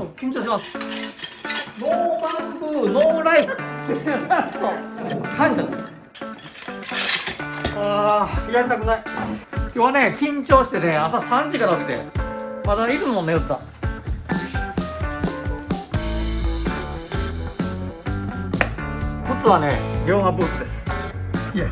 緊張します。ノーバンブーノーライフ感謝です。やりたくない。今日はね、緊張してね、朝3時から起きてまだいつも寝よった。靴はね、龍馬ブーツです。いや、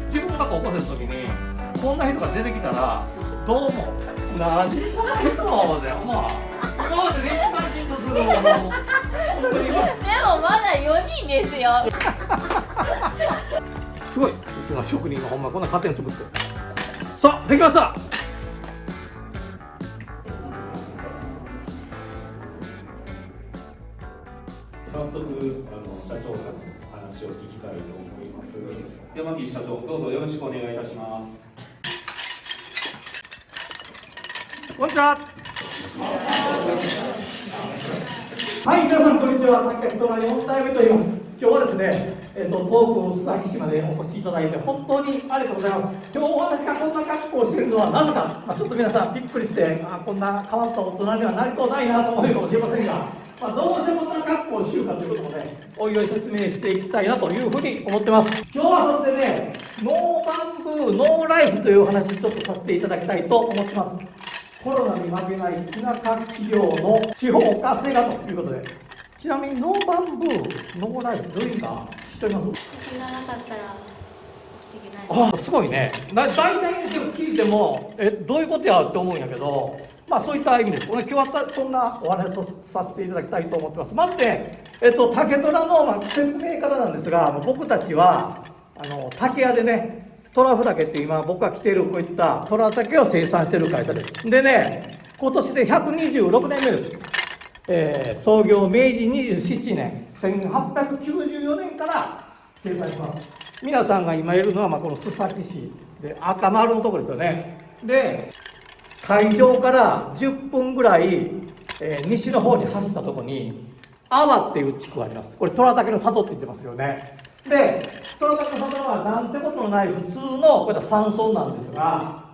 自分が高校生の時にこんな人が出てきたらどうも何この人でまあ今までで一番緊張するのもでもまだ4人ですよ。すごい、うちの職人がほんまこんな家庭作って。さあ、できました。早速社長さんの話を聞きたいと思います。山岸社長、どうぞよろしくお願いいたします。こんにちは。はい、皆さんこんにちは。竹人の4代目と言います。今日はですね、東北須崎市までお越しいただいて本当にありがとうございます。今日私がこんな格好をしているのはなぜか、ちょっと皆さんびっくりして、こんな変わった大人にはなりとうないなと思うかもしれませんが、どうしてこんな格好をしようかということをね、おいおい説明していきたいなというふうに思ってます。今日はそれでね、ノーバンブーノーライフというお話ちょっとさせていただきたいと思ってます。コロナに負けない田舎企業の地方活性化ということで、ちなみにノーバンブーノーライフどういう意味か知っております？竹がなかったら生きていけない。すごいね。大体でも聞いてもどういうことやって思うんやけど、そういった意味です。今日はそんなお話をさせていただきたいと思ってます。まずね、竹虎の説明からなんですが、僕たちは竹屋でね、虎ふ竹って今僕が着ているこういった虎竹を生産している会社です。でね、今年で126年目です。創業明治27年1894年から生産します。皆さんが今いるのはこの須崎市で赤丸のところですよね。で、会場から10分ぐらい、西の方に走ったところに阿波っていう地区があります。これ虎竹の里って言ってますよね。で、虎竹の里はなんてことのない普通のこれは山村なんですが、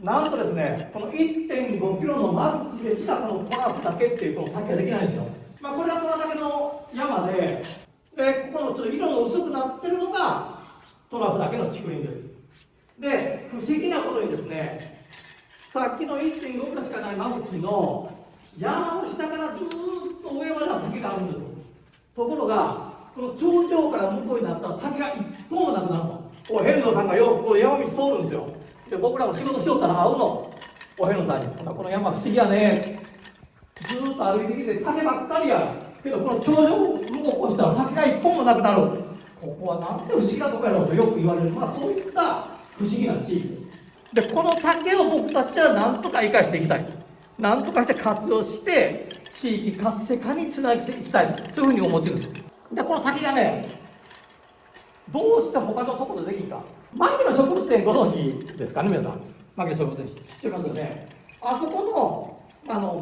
なんとですね、この 1.5 キロの間口でしかこの虎竹っていうこの竹ができないんですよ。これが虎竹の山で、ここのちょっと色の薄くなってるのが虎竹の竹林です。で、不思議なことにですね、さっきの 1.5 キロしかない間口の山の下からずーっと上までは竹があるんですよ。ところが、この頂上から向こうになったら竹が一本もなくなるの。遍路さんがよくこの山道通るんですよ。で、僕らも仕事しよったら会うの。遍路さんに。この山不思議やね。ずーっと歩いてきて竹ばっかりや。けどこの頂上を向こう越したら竹が一本もなくなる。ここはなんて不思議なとこやろうとよく言われる。そういった不思議な地域です。で、この竹を僕たちは何とか生かしていきたい。何とかして活用して地域活性化につなげていきたいというふうに思っているんです。で、この竹がね、どうして他のところでできんか。牧野植物園ご存知ですかね、皆さん。牧野植物園知ってますよね。あそこの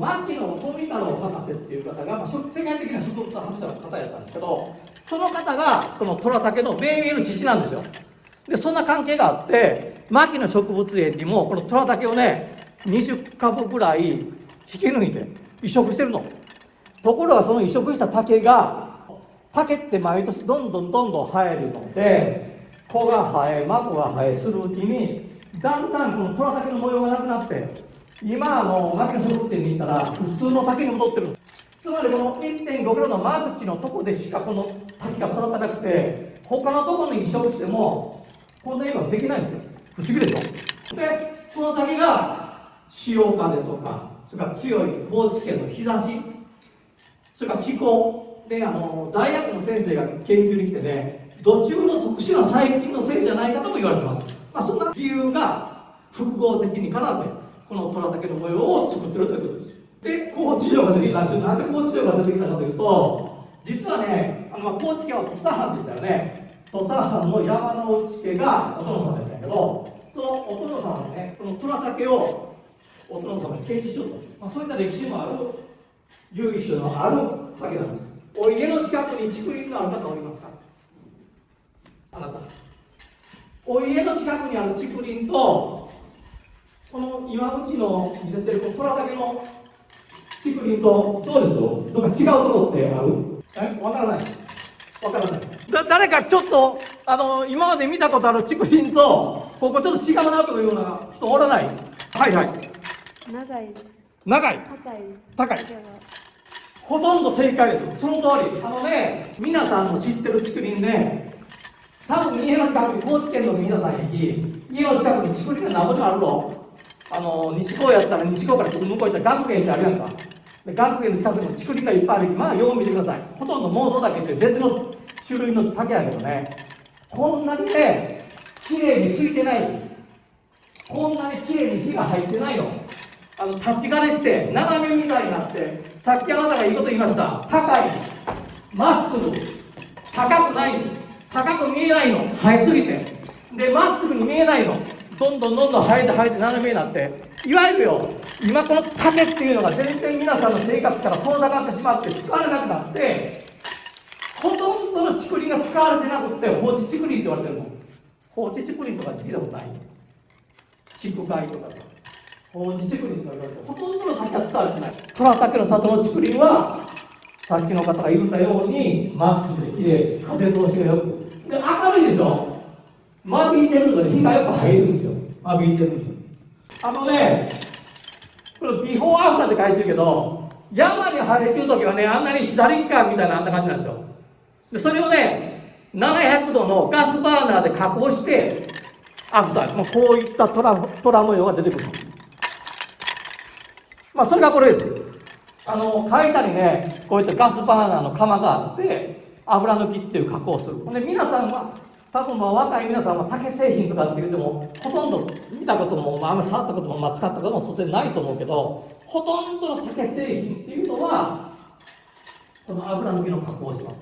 牧野富太郎博士っていう方が、世界的な植物博士の方やったんですけど、その方がこの虎竹の命名の父なんですよ。で、そんな関係があって牧野植物園にもこの虎竹をね20株ぐらい引き抜いて移植してるの。ところがその移植した竹って毎年どんどん生えるので、子が生え孫が生えするうちにだんだんこの虎竹の模様がなくなって、今牧野植物園に行ったら普通の竹に戻ってる。つまりこの 1.5 キロの間口のとこでしかこの竹が育たなくて、他のところに移植してもこんな色ができないんですよ。不思議でしょ。で、この竹が潮風とか、それから強い高知県の日差し、それから気候で、大学の先生が研究に来てね、土中の特殊な細菌のせいじゃないかとも言われてます。そんな理由が複合的に絡んでこの虎竹の模様を作ってるということです。で、高知城が出てきたんですよ。なんで高知城が出てきたかというと、実はね、高知県は土佐藩でしたよね。土佐藩の山内家がお殿様だったんやけど、そのお殿様はね、この虎竹をお殿様に掲示しようと、そういった歴史もある由緒のある竹なんです。お家の近くに竹林のある方おりますか？あなた。お家の近くにある竹林と、この今うちの見せてるこの空竹の竹林とどうですよ？どっか違うところってある？わからない。わからない。誰かちょっと今まで見たことある竹林とここちょっと違うなというような人おらない？はいはい。長い。長い。高い。高い。ほとんど正解です。その通り。皆さんの知ってる竹林ね、多分家の近くに高知県の皆さん行き、家の近くに竹林が何ぼでもあるの。西高やったら西高から向こう行ったら学芸ってあるやんか。で学芸の近くにも竹林がいっぱいあるき、まあよう見てください。ほとんど妄想竹って別の種類の竹やけどね、こんなにね、きれいに敷いてない。こんなにきれいに火が入ってないの。立ち枯れして斜めみたいになって、さっきあなたがいいこと言いました。高い、まっすぐ、高くないんです。高く見えないの、生えすぎて。で、まっすぐに見えないの。どんどん生えて斜めになって、いわゆるよ、今この竹っていうのが全然皆さんの生活から遠ざかってしまって使われなくなって、ほとんどの竹林が使われてなくって放置竹林って言われてるの。放置竹林とか聞いたことない？竹海とかさ、放置竹林とか言われて、ほとんどの竹が使われてない。虎竹の里の竹林は、さっきの方が言ったように、まっすぐで綺麗、風通しがよく。で、明るいでしょ？間引いてるので火がよく入るんですよ。間引いてるんですよ。これビフォーアフターって書いてるけど、山に生えてる時はね、あんなに左側みたいなあんな感じなんですよ。で、それをね、700度のガスバーナーで加工して、アフター、こういったトラ模様が出てくるの。それがこれです。会社にね、こういったガスバーナーの窯があって、油抜きっていう加工をする。で、皆さんは、多分若い皆さんは竹製品とかって言っても、ほとんど見たことも、あんまり触ったことも、使ったことも当然ないと思うけど、ほとんどの竹製品っていうのは、この油抜きの加工をします。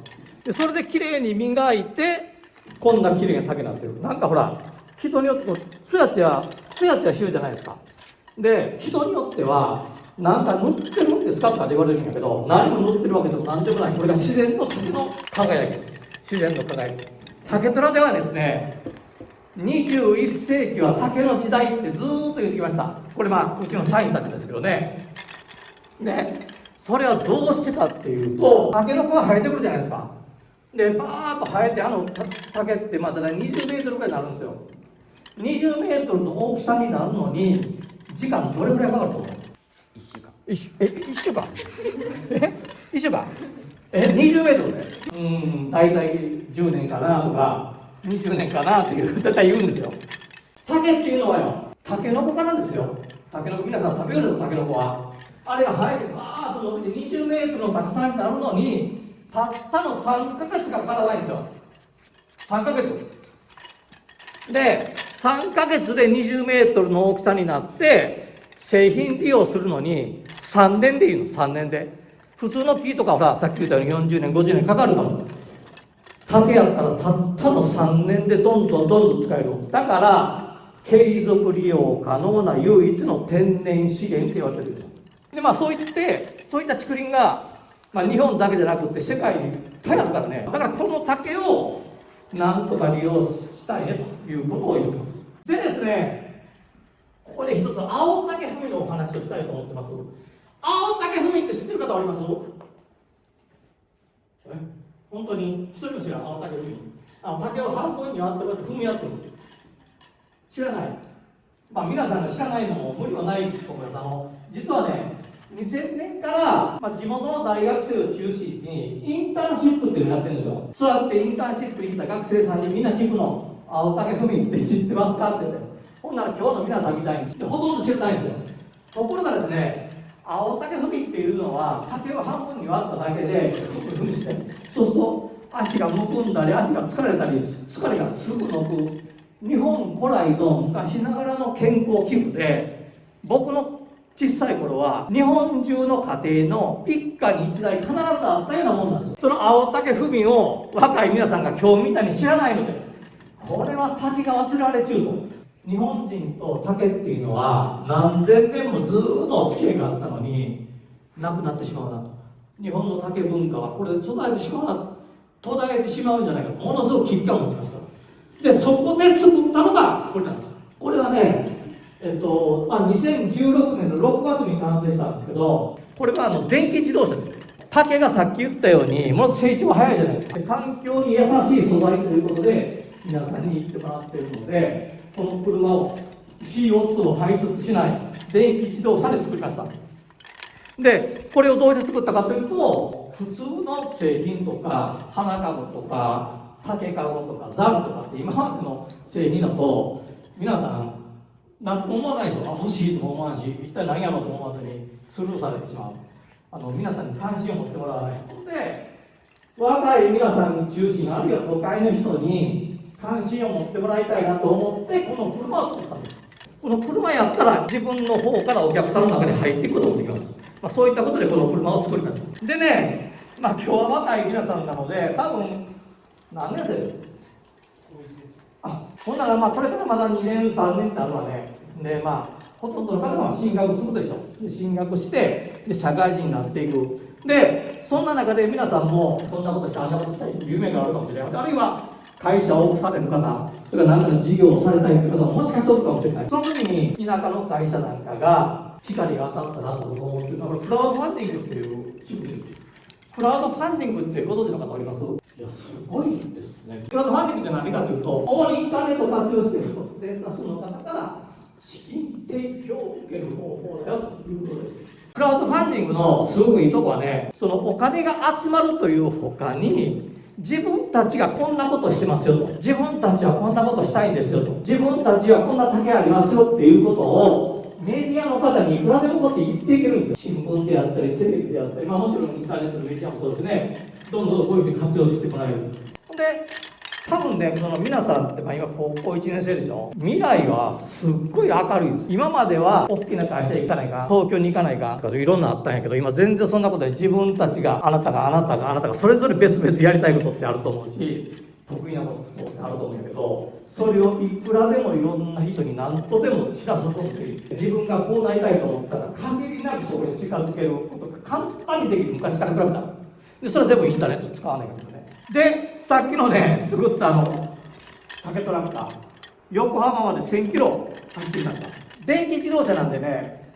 で、それできれいに磨いて、こんなきれいな竹になってる。なんかほら、人によって、つやつやしゅうじゃないですか。で、人によっては、なんか塗ってるんですかとかで言われるんだけど、何も塗ってるわけでも何でもない。これが自然の竹の輝き。自然の輝き。竹虎ではですね、21世紀は竹の時代ってずーっと言ってきました。これうちの社員たちですけどね。で、それはどうしてかっていうと、竹の子が生えてくるじゃないですか。で、バーッと生えて、竹ってまたね、20メートルぐらいになるんですよ。20メートルの大きさになるのに、時間どれぐらいかかると思う？1週間。1週間1週間20メートルで大体10年かなとか20年かなって絶対言うんですよ。竹っていうのはよ、タケノコからですよ。タケノコ、皆さん食べるんですよ、タケノコは。あれが生えてバーッと伸びて20メートルの高さになるのに、たったの3ヶ月しかかからないんですよ。3ヶ月で、3ヶ月で20メートルの大きさになって製品利用するのに3年でいいの。3年で。普通の木とかはさっき言ったように40年50年かかるかも。竹やったらたったの3年でどんどん使える。だから継続利用可能な唯一の天然資源って言われてるんですよ。でそういった竹林が、日本だけじゃなくて世界にいっぱいあるからね。だからこの竹をなんとか利用したいねということを言ってます。でですね、ここで一つ青竹踏みのお話をしたいと思ってます。青竹踏みって知ってる方おります？本当に一人も知らん。青竹踏み、竹を半分に割ってこうやって踏むやつ知らない。皆さんが知らないのも無理はないと思います。実はね、2000年から、地元の大学生を中心にインターンシップっていうのをやってるんですよ。座ってインターンシップに来た学生さんにみんな聞くの。青竹踏みって知ってますかって言って。ほんなら今日の皆さんみたいにほとんど知らないんですよ。ところがですね、青竹踏みっていうのは竹を半分に割っただけで踏みして、そうすると足がむくんだり足が疲れたり疲れがすぐ抜く日本古来の昔ながらの健康器具で、僕の小さい頃は日本中の家庭の一家に一台必ずあったようなもんなんですよ。その青竹踏みを若い皆さんが今日みたいに知らないので、これは竹が忘れられちゅうと。日本人と竹っていうのは何千年もずっとお付き合いがあったのになくなってしまうなと。日本の竹文化はこれで途絶えてしまうんじゃないかとものすごく危機感を持ちました。でそこで作ったのがこれなんです。これはね、2016年の6月に完成したんですけど、これは電気自動車です。竹がさっき言ったようにものすごく成長が早いじゃないですか。環境に優しい素材ということで皆さんに言ってもらっているので、この車を CO2 を排出しない電気自動車で作りました。でこれをどうして作ったかというと、普通の製品とか花籠とか竹籠とかザルとかって今までの製品だと皆さん何とも思わないでしょ。欲しいとも思わないし、一体何やろうと思わずにスルーされてしまう。皆さんに関心を持ってもらわないので、若い皆さんに中心、あるいは都会の人に関心を持ってもらいたいなと思ってこの車を作ったんです。この車やったら自分の方からお客さんの中に入っていくことができます。そういったことでこの車を作ります。でね、今日は若い皆さんなので、多分何年生ですか。ほんならこれからまだ2年3年ってあるわね。でほとんどの方は進学するでしょ。で進学してで社会人になっていく。でそんな中で皆さんもこんなことしてあんなことしたいという夢があるかもしれない。あるいは会社をされる方、それから何かの事業をされたいという方ももしかしたらおるかもしれない。その時に田舎の会社なんかが光が当たったなと思うというのは、クラウドファンディングっていう仕組みです。クラウドファンディングってご存知の方おります？いや、すごいですね。クラウドファンディングって何かというと、主にインターネットを活用して不特定多数の方から資金提供を受ける方法だよということです。クラウドファンディングのすごくいいとこはね、そのお金が集まるというほかに、自分たちがこんなことしてますよと、自分たちはこんなことしたいんですよと、自分たちはこんな竹ありますよっていうことをメディアの方にいくらでもこうやって言っていけるんですよ。新聞であったりテレビであったり、もちろんインターネットのメディアもそうですね。どんどんこういうふうに活用してもらえる。で多分ね、その皆さんって今高校1年生でしょ。未来はすっごい明るいです。今までは大きな会社に行かないか、東京に行かないかとかいろんなあったんやけど、今全然そんなことで自分たちがあなたがそれぞれ別々やりたいことってあると思うし、得意なことってあると思うんやけど、それをいくらでもいろんな人に何とでも知らすことっていい。自分がこうなりたいと思ったら限りなくそこに近づけることが簡単にできる。昔から比べたら。でそれは全部インターネット使わないけどね。でさっきのね作った竹トラクター、横浜まで1000キロ走ってきました。電気自動車なんでね、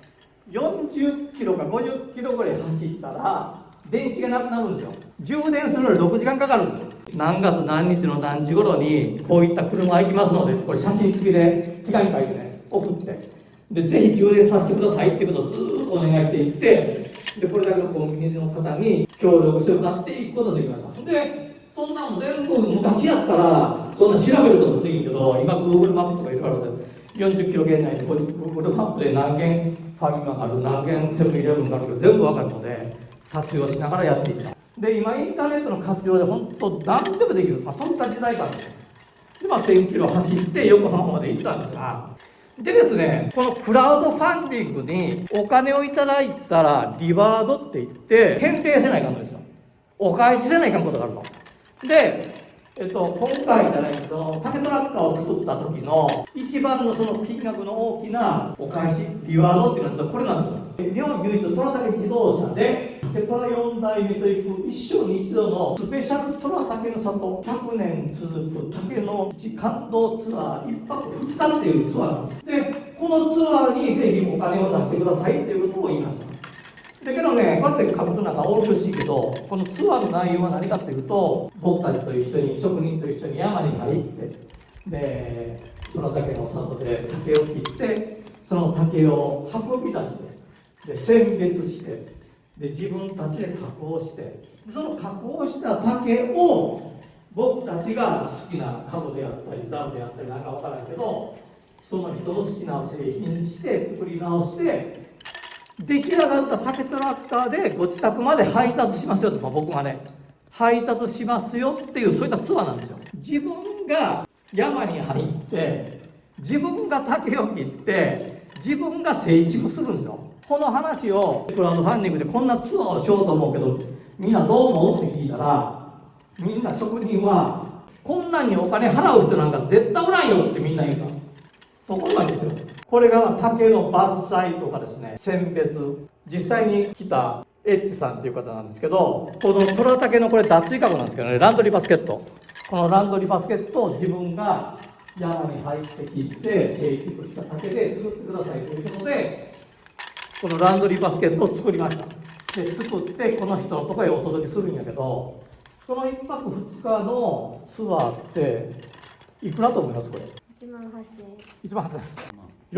40キロか50キロぐらい走ったら電池がなくなるんですよ。充電するのに6時間かかるんですよ。何月何日の何時頃にこういった車行きますので、これ写真付きで手紙書いてね送って、でぜひ充電させてくださいってことをずーっとお願いしていって、でこれだけのコンビニの方に協力してもらっていくことができました。でそんなの全部昔やったらそんな調べることもできるけど、今 Google マップとかいろいろで40キロ圏内で Google マップで何軒ファミマがある、何軒セブンイレブンがあるか全部わかるので活用しながらやっていった。で今インターネットの活用で本当何でもできる、そんな時代感で、1000キロ走って横浜まで行ったんですが、でですね、このクラウドファンディングにお金をいただいたらリワードって言って返礼せないかんのですよ。お返しせないかんことがあるので、今回じゃないけど竹トラクターを作った時の一番のその金額の大きなお返しリワードっていうのはこれなんですよ。日本唯一虎竹自動車で竹虎4代目という一生に一度のスペシャル虎竹の里100年続く竹の感動ツアー1泊2日っていうツアーなんです。でこのツアーにぜひお金を出してくださいっていうことを言いました。だけどね、こうやって書くとなんか大苦しいけど、このツアーの内容は何かというと、僕たちと一緒に職人と一緒に山に入ってで虎竹の里で竹を切って、その竹を運び出してで選別してで自分たちで加工して、その加工した竹を僕たちが好きな角であったりザルであったりなんか分からんけど、その人の好きな製品にして作り直して出来上がった竹トラクターでご自宅まで配達しますよと、僕がね配達しますよっていうそういったツアーなんですよ。自分が山に入って自分が竹を切って自分が成畜するんですよ。この話をクラウドファンディングでこんなツアーをしようと思うけど、みんなどう思うって聞いたら、みんな職人はこんなんにお金払う人なんか絶対おらんよってみんな言うから、そこなんですよ。これが竹の伐採とかですね、選別、実際に来たエッチさんという方なんですけど、この虎竹のこれ脱衣籠なんですけどね、ランドリーバスケット、このランドリーバスケットを自分が山に入ってきて成熟した竹で作ってくださいということで、このランドリーバスケットを作りました。で作ってこの人のところへお届けするんやけど、この1泊2日のツアーっていくらと思います？これ1万8000円。 1万8000円、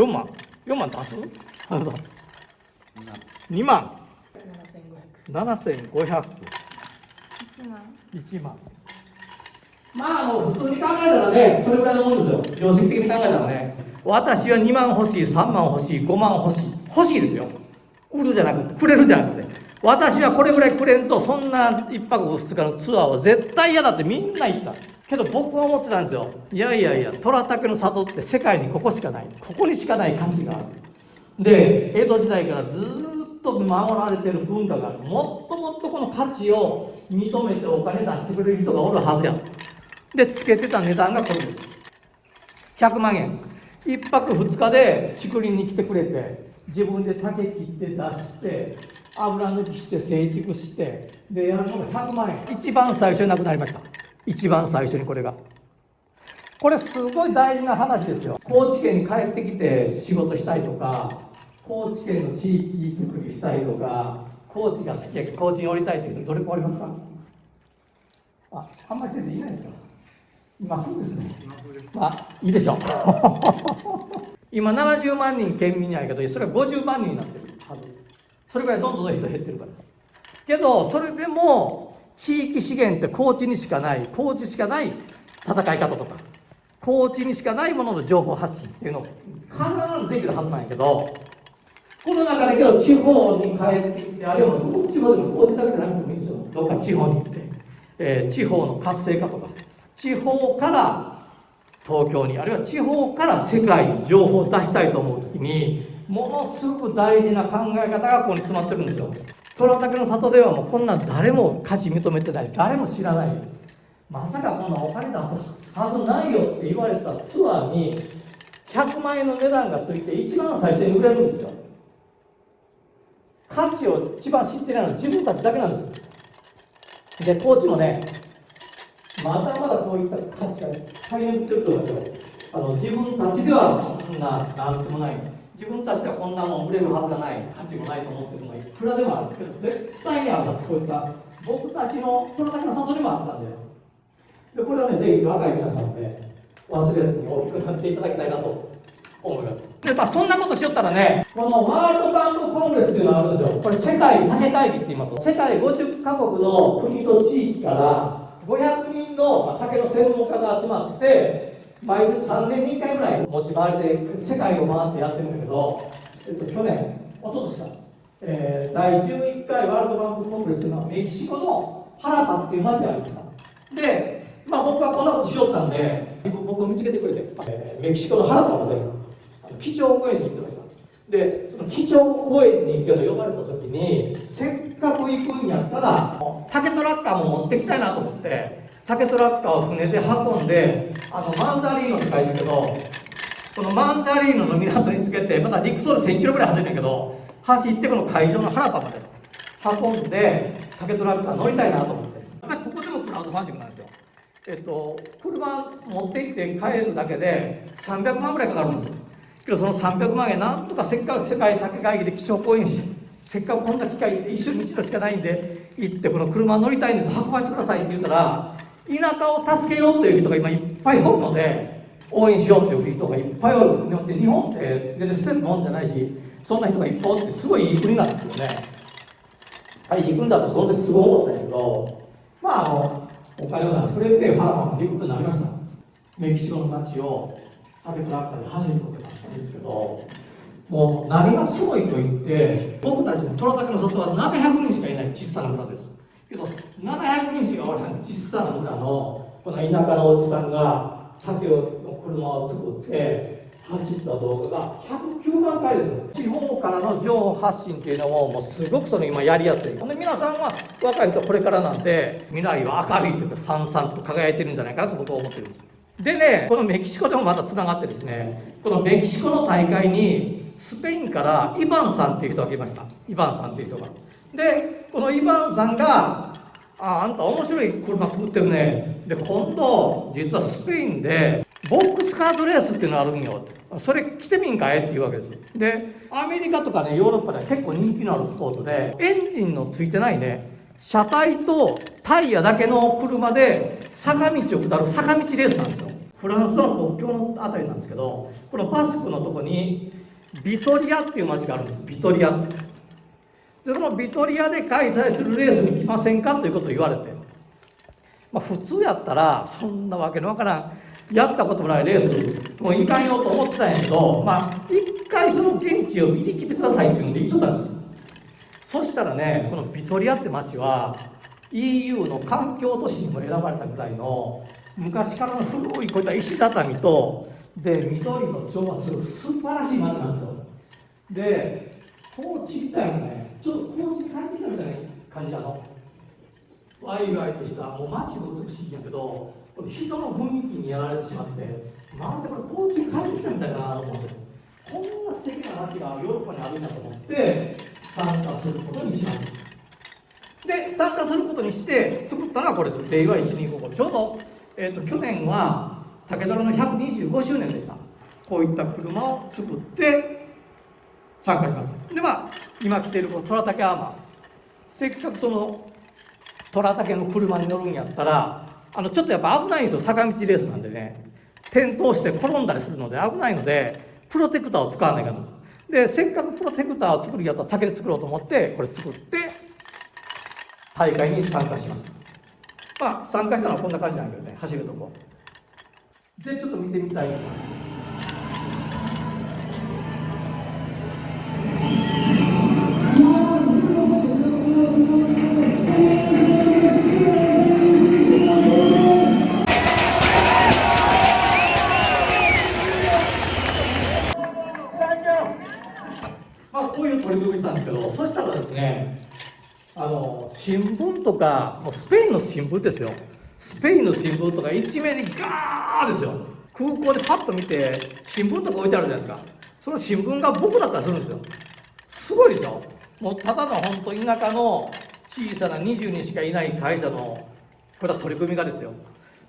4万4万出す2万7500、 1万。1万。まあ普通に考えたらね、それぐらいのもんですよ。常識的に考えたらね、私は2万欲しい、3万欲しい、5万欲しい、欲しいですよ。売るじゃなくて、くれるじゃなくて、私はこれぐらいくれんと、そんな1泊2日のツアーは絶対嫌だってみんな言った。けど僕は思ってたんですよ。いやいやいや、虎竹の里って世界にここしかない、ここにしかない価値がある。で、江戸時代からずっと守られてる文化がある。もっともっとこの価値を認めてお金出してくれる人がおるはずや。で、つけてた値段がこれです。100万円。1泊2日で竹林に来てくれて、自分で竹切って出して、油抜きして成熟して、で、やるのが100万円。一番最初になくなりました。一番最初にこれが。これすごい大事な話ですよ。高知県に帰ってきて仕事したいとか、高知県の地域づくりしたいとか、高知が好きやけど高知に降りたいという人どれかおりますか？あんまり先生いないですよ。今風ですね。まあいいでしょう。今70万人県民にあるけど、それは50万人になってるはず。それぐらいどんどん人減ってるから。けどそれでも地域資源って高知にしかない、高知しかない戦い方とか、高知にしかないものの情報発信っていうのを必ずできるはずなんやけど、この中だけど地方に帰ってきて、あるいはどこ地方でも高知だけじゃなくてもいいんですよ。どっか地方に行って、地方の活性化とか、地方から東京に、あるいは地方から世界に情報を出したいと思うときに、ものすごく大事な考え方がここに詰まってるんですよ。虎竹の里ではもうこんなん誰も価値認めてない、誰も知らない、まさかこんなお金出すはずないよって言われたツアーに100万円の値段がついて一番最初に売れるんですよ。価値を一番知ってないのは自分たちだけなんですよ。で、高知もね、まだまだこういった価値が大変売ってると思いますよ。自分たちではそんななんともない、自分たちではこんなもん売れるはずがない、価値もないと思ってるのがいくらでもあるけど、絶対にあるんです。こういった僕たちの虎竹の里にもあったんで、これはね、ぜひ若い皆さんで忘れずに大きくなっていただきたいなと思います。で、そんなことしよったらね、このワールドバンクコングレスっていうのがあるんですよ。これ世界竹会議って言います。世界50カ国の国と地域から500人の竹の専門家が集まって、毎年3年に1回ぐらい持ち回りで世界を回ってやってるんだけど、去年、一昨年か、第11回ワールドバンクコングレスというのはメキシコのハラパっていう町がありました。で、僕はこんなことしよったんで、僕を見つけてくれて、メキシコのハラパまで基調講演に行ってました。で、その基調講演に呼ばれた時に、せっかく行くんやったら竹トラッカーも持ってきたいなと思って、竹トラッカーを船で運んで、マンダリーノって書いてるけど、このマンダリーノの港につけて、また陸送で1000キロぐらい走るんやけど、走ってこの会場のハラパまで運んで竹トラッカー乗りたいなと思って、ここでもクラウドファンディングなんですよ。車持って行って帰るだけで300万ぐらいかかるんですよ。けどその300万円なんとかせっかく世界竹会議で基調講演し、せっかくこんな機会で一緒に一度しかないんで行ってこの車乗りたいんです、運ばせてくださいって言ったら、田舎を助けようという人が今いっぱいおるので応援しようという人がいっぱいおる。で日本って全然捨てるもんじゃないし、そんな人がいっぱいおってすごいいい国なんですよね。はい、いい国だとその時すごい思ったんやけど、お金を出してくれてハラパということになりました。メキシコの街を竹トラッカーで走ることになったんですけど、もう何がすごいと言って、僕たちの虎竹の里は700人しかいない小さな村です。けど700人しかおらない小さな村のこの田舎のおじさんが竹の車を作って走った動画が109万回ですよ。地方からの情報発信っていうのもすごく今やりやすい。で皆さんは若い人これからなんで未来は明るいというかさんさんと輝いてるんじゃないかなと僕は思ってるんです。でね、このメキシコでもまたつながってですね、このメキシコの大会にスペインからイバンさんっていう人が来ました。イバンさんっていう人が。でこのイヴァンさんがあんた面白い車作ってるね。で、今度、実はスペインで、ボックスカートレースっていうのがあるんよ。それ来てみんかいっていうわけです。で、アメリカとかね、ヨーロッパでは結構人気のあるスポーツで、エンジンのついてないね、車体とタイヤだけの車で、坂道を下る坂道レースなんですよ。フランスの国境のあたりなんですけど、このバスクのとこに、ビトリアっていう町があるんです。ビトリアって。でそのビトリアで開催するレースに来ませんかということを言われて、普通やったらそんなわけのわからんやったこともないレースもういかんようと思ってたんやけど、一回その現地を見に来てくださいっていうんで言っちゃったんですよ。そしたらね、このビトリアって町は EU の環境都市にも選ばれたぐらいの昔からの古いこういった石畳とで緑の調和する素晴らしい町なんですよ。で高知みたいなね、ちょっと高知に帰ってきたみたいな感じなの。ワイワイとしたもう街も美しいんやけど、この人の雰囲気にやられてしまって、なんでこれ高知に帰ってきたみたいだなと思って、こんな素敵な街がヨーロッパにあるんだと思って参加することにします。で参加することにして作ったのがこれです。令和1255、ちょうど、去年は竹虎の125周年でした。こういった車を作って参加します。で今着ているこの虎竹アーマー、せっかくその虎竹の車に乗るんやったらちょっとやっぱ危ないんですよ。坂道レースなんでね、転倒して転んだりするので危ないのでプロテクターを使わないかんです。でせっかくプロテクターを作るやったら竹で作ろうと思ってこれ作って大会に参加します。参加したのはこんな感じなんだけどね、走るとこでちょっと見てみたいと思います。こういう取り組みしたんですけど、そしたらですね、新聞とか、もうスペインの新聞ですよ、スペインの新聞とか一面にガーですよ、空港でパッと見て、新聞とか置いてあるじゃないですか、その新聞が僕だったりするんですよ、すごいでしょ、もうただの本当、田舎の小さな20人しかいない会社の、これは取り組みがですよ、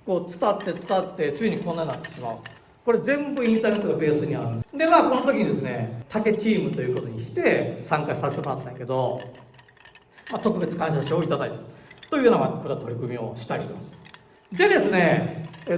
こう伝ってついにこんなになってしまう。これ全部インターネットがベースにあるんです。でこの時にですね、竹チームということにして参加させてもらったんやけど、特別感謝賞をいただいたというようなこれは取り組みをしたりしてます。でですね、今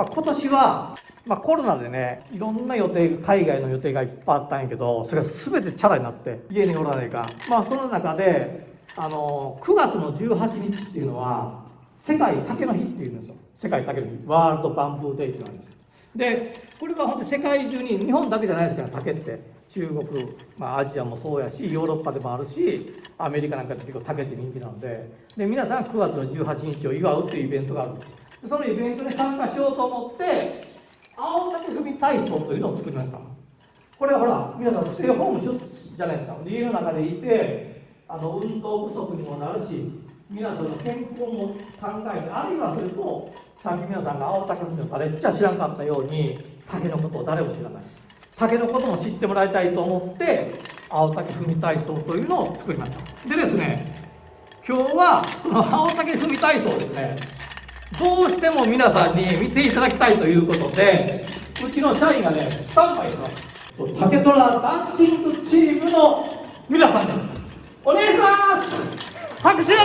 年は、コロナでね、いろんな予定、海外の予定がいっぱいあったんやけど、それが全てチャラになって家におらないか、その中で9月の18日っていうのは世界竹の日っていうんですよ。世界竹の日、ワールドバンブーデイっていうのがあります。でこれは本当に世界中に、日本だけじゃないですけど、竹って中国、アジアもそうやし、ヨーロッパでもあるし、アメリカなんかで結構竹って人気なので、皆さん9月の18日を祝うというイベントがあるんです。そのイベントに参加しようと思って青竹踏み体操というのを作りました。これはほら皆さんステイホームじゃないですか。家の中でいて運動不足にもなるし、皆さんの健康も考えて、あるいはするとさっき皆さんが青竹踏みを誰っちゃ知らんかったように、竹のことを誰も知らない、竹のことも知ってもらいたいと思って青竹踏み体操というのを作りました。でですね、今日はその青竹踏み体操をですね、どうしても皆さんに見ていただきたいということで、うちの社員がねスタンバイしてます。竹虎ダンシングチームの皆さんです。お願いします。拍手を。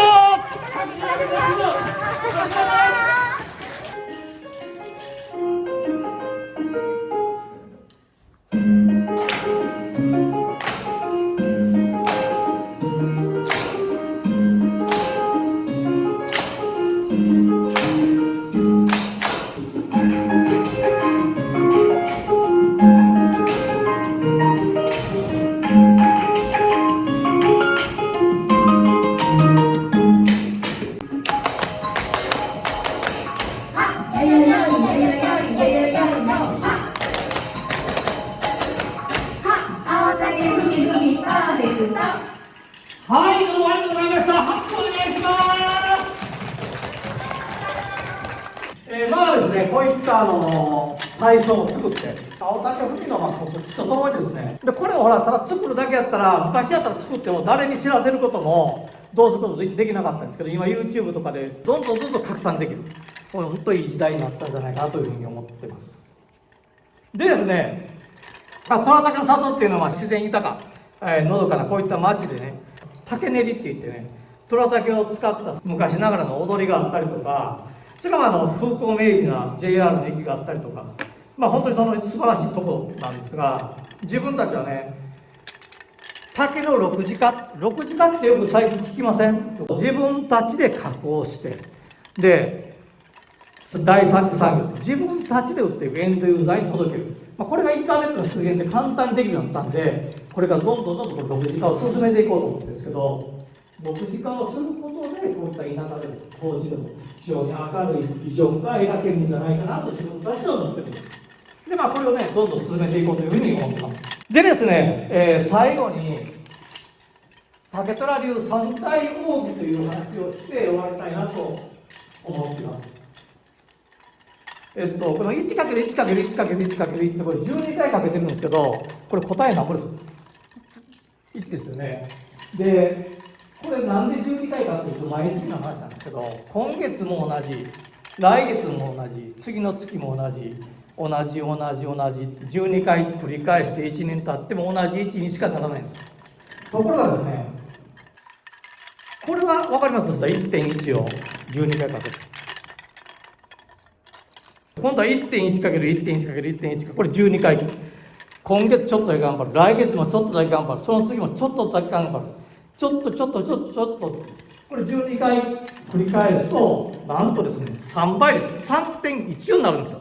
はい、どうもありがとうございました。拍手お願いします。ですね、こういった最初を作って、青竹吹きの告知とともにですね、でこれをほらただ作るだけやったら、昔やったら作っても誰に知らせることもどうすることできなかったんですけど、今 YouTube とかでどんどん拡散できる、これ本当にいい時代になったんじゃないかなというふうに思ってます。でですね、虎竹の里っていうのは自然豊か、のどかなこういった町でね、竹練りって言ってね、虎竹を使った昔ながらの踊りがあったりとか、それから風光明媚な JR の駅があったりとか、本当にその素晴らしいところなんですが、自分たちはね、竹の6時化ってよく最近聞きません？自分たちで加工して、で第三次産業、自分たちで売ってエンドユーザーに届ける、これがインターネットの出現で簡単にできるようになったんで、これからどんどん6次化を進めていこうと思ってるんですけど、6次化をすることでこういった田舎でも高知でも非常に明るいビジョンが描けるんじゃないかなと自分たちは思ってるんです。でこれをねどんどん進めていこうというふうに思ってます。でですね、最後に竹虎流三大奥義という話をして終わりたいなと思っています。この 1×1×1×1× これ12回かけてるんですけど、これ答え何ぼです？1ですよね。でこれなんで12回かというと毎月の話なんですけど、今月も同じ、来月も同じ、次の月も同じ、12回繰り返して1年経っても同じ位置にしかならないんです。ところがですね、これは分かりますか？ 1.1 を12回かけて、今度は 1.1×1.1×1.1 これ12回、今月ちょっとだけ頑張る、来月もちょっとだけ頑張る、その次もちょっとだけ頑張る、ちょっとこれ12回繰り返すとなんとですね3倍です。 3.14 になるんですよ。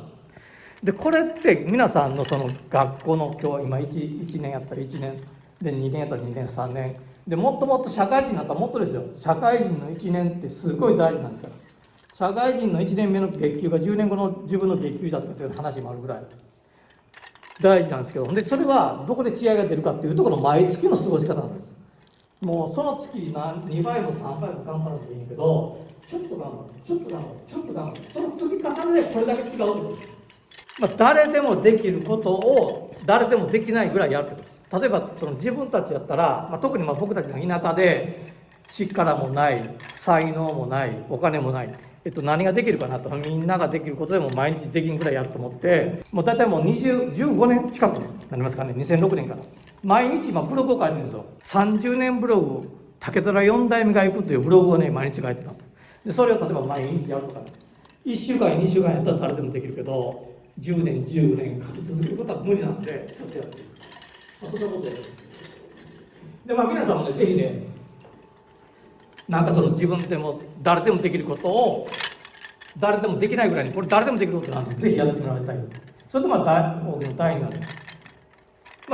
でこれって皆さんのその学校の今日今 1年やったら1年で、2年やったら2年3年で、もっともっと社会人になったらもっとですよ。社会人の1年ってすごい大事なんですから、社会人の1年目の月給が10年後の自分の月給だとかいう話もあるぐらい大事なんですけど、でそれはどこで違いが出るかっていうところの毎月の過ごし方なんです。もうその月2倍も3倍も頑張らなきゃいいんだけど、ちょっと頑張る、その積み重ねでこれだけ違うってことです。誰でもできることを誰でもできないぐらいやるってことです。例えばその自分たちやったら、特に僕たちの田舎で力もない才能もないお金もない、何ができるかなと、みんなができることでも毎日できるぐらいやると思って、もう大体もう15年近くになりますかね、2006年から毎日ブログを書いてるんですよ。30年ブログ、竹虎4代目が行くというブログをね毎日書いてます。でそれを例えば毎日やるとかね、1週間や2週間やったら誰でもできるけど、10年15年書き続けることは無理なんで、ちょっとやっていく、そんなことで皆さんもねぜひね、その自分でも誰でもできることを誰でもできないぐらいに、これ誰でもできることなんでぜひやってもらいたい。それと大きな単位なんで、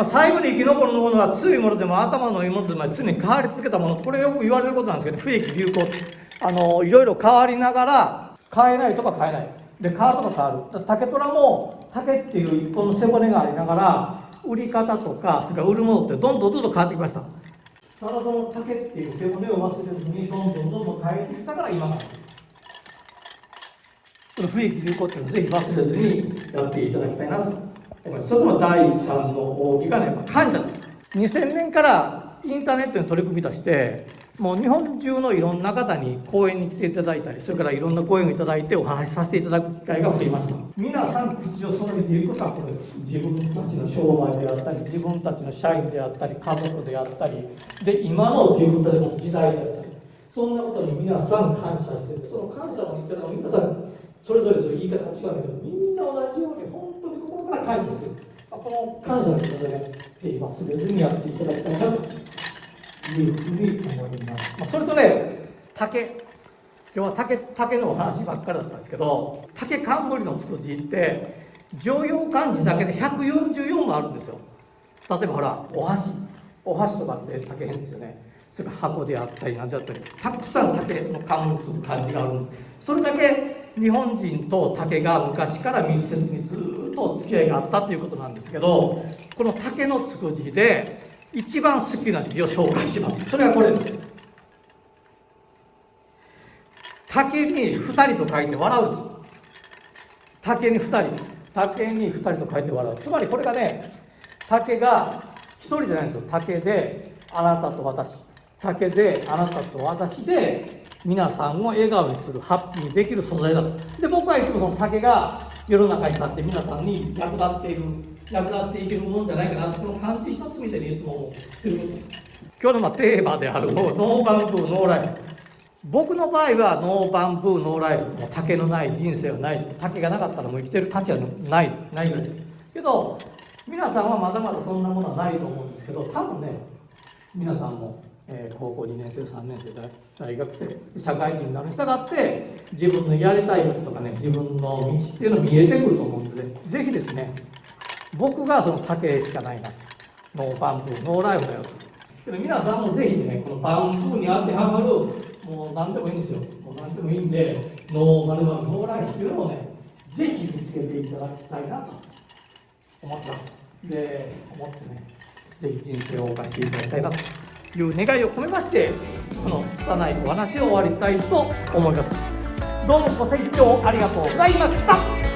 最後に生き残るものは強いものでも頭のいいものでも常に変わり続けたもの、これよく言われることなんですけど、不易流行、いろいろ変わりながら変えないとか変えないで、変わるとか変わる。竹虎も竹っていう一本の背骨がありながら、売り方とかそれから売るものってどんどん変わってきました。ただその竹っていう背骨を忘れずにどんどん変えてきたから今がある。この不易流行っていうのをぜひ忘れずにやっていただきたいなと思います。そこの第3の奥義がね、感謝です。2000年からインターネットに取り組み出して、もう日本中のいろんな方に講演に来ていただいたり、それからいろんな講演をいただいてお話しさせていただく機会が増えました。皆さん口を揃えていることはこれです。自分たちの商売であったり、自分たちの社員であったり、家族であったりで、今の自分たちの時代であったり、そんなことに皆さん感謝している。その感謝の言い方も皆さんそれぞれ言い方違うんだけど、みんな同じように本当に心から感謝している。この感謝の言い方でぜひ忘れずにやっていただきたいなというふうに思います。それとね、竹、今日は竹のお話ばっかりだったんですけど、竹冠のつく字って常用漢字だけで144もあるんですよ。例えばほら、お箸とかって竹編ですよね。それから箱であったり何であったり、たくさん竹の冠のつく漢字があるんです。それだけ日本人と竹が昔から密接にずっとお付き合いがあったということなんですけど、この竹のつく字で一番好きな字を紹介します。それはこれです。竹に2人と書いて笑うです。竹に2人、竹に2人と書いて笑う。つまりこれがね、竹が1人じゃないんですよ。竹であなたと私、竹であなたと私で皆さんを笑顔にする、ハッピーにできる素材だと。で、僕はいつもその竹が世の中に立って皆さんに役立っていけるものじゃないかなと、この漢字一つ見ていつも思ってることです。今日のテーマであるノーバンブーノーライフ。僕の場合はノーバンブーノーライフ、もう竹のない人生はない、竹がなかったらもう生きてる価値はないぐらいですけど、皆さんはまだまだそんなものはないと思うんですけど、多分ね、皆さんも、高校2年生3年生大学生社会人になるに従って自分のやりたいこととかね、自分の道っていうのが見えてくると思うので、ぜひですね、僕がその竹しかないな、ノーバンブーノーライフだよと。けど皆さんもぜひね、このバンブーに当てはまる、もう何でもいいんですよ。もう何でもいいんで、ノーマルバンノーライフっていうのをね、ぜひ見つけていただきたいなと思ってます。で、思ってね、ぜひ人生を謳歌していただきたいなという願いを込めまして、この拙いお話を終わりたいと思います。どうもご清聴ありがとうございました。